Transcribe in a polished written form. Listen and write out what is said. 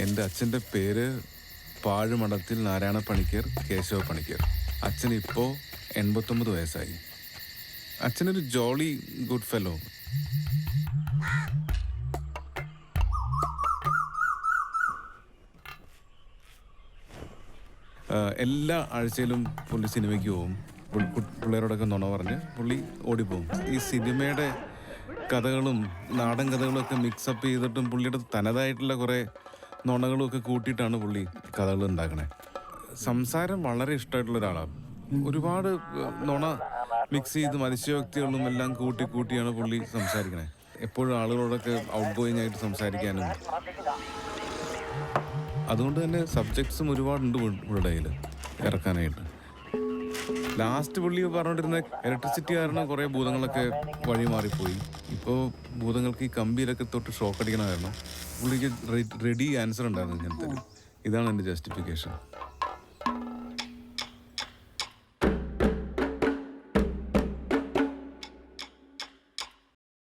എൻ്റെ അച്ഛൻ്റെ പേര് പാഴുമഠത്തിൽ നാരായണ പണിക്കർ കേശവ പണിക്കർ. അച്ഛനിപ്പോൾ 89 വയസ്സായി. അച്ഛനൊരു ജോളി ഗുഡ് ഫെലോ. എല്ലാ ആഴ്ചയിലും പുള്ളി സിനിമയ്ക്ക് പോവും. പിള്ളേരോടൊക്കെ നുണ പറഞ്ഞ് പുള്ളി ഓടിപ്പോവും. ഈ സിനിമയുടെ കഥകളും നാടൻ കഥകളും ഒക്കെ മിക്സപ്പ് ചെയ്തിട്ടും പുള്ളിയുടെ തനതായിട്ടുള്ള കുറേ നുണകളും ഒക്കെ കൂട്ടിയിട്ടാണ് പുള്ളി കഥകൾ ഉണ്ടാക്കണേ. സംസാരം വളരെ ഇഷ്ടമായിട്ടുള്ള ഒരാളാണ്. ഒരുപാട് നുണ മിക്സ് ചെയ്ത് മനുഷ്യവ്യക്തികളും എല്ലാം കൂട്ടിയാണ് പുള്ളി സംസാരിക്കണേ. എപ്പോഴും ആളുകളോടൊക്കെ ഔട്ട് ഗോയിങ് ആയിട്ട് സംസാരിക്കാനും. അതുകൊണ്ട് തന്നെ സബ്ജക്ട്സും ഒരുപാടുണ്ട് പുള്ളിയുടെ കയ്യിൽ ഇറക്കാനായിട്ട്. ലാസ്റ്റ് പുള്ളി പറഞ്ഞുകൊണ്ടിരുന്ന ഇലക്ട്രിസിറ്റി കാരണം കുറേ ഭൂതങ്ങളൊക്കെ വഴി മാറിപ്പോയി. ഇപ്പോൾ ഭൂതങ്ങൾക്ക് ഈ കമ്പിയിലൊക്കെ തൊട്ട് ഷോക്ക് അടിക്കണമായിരുന്നു. പുള്ളിക്ക് റെഡി ആൻസർ ഉണ്ടായിരുന്നു ഇങ്ങനത്തെ. ഇതാണ് എൻ്റെ ജസ്റ്റിഫിക്കേഷൻ.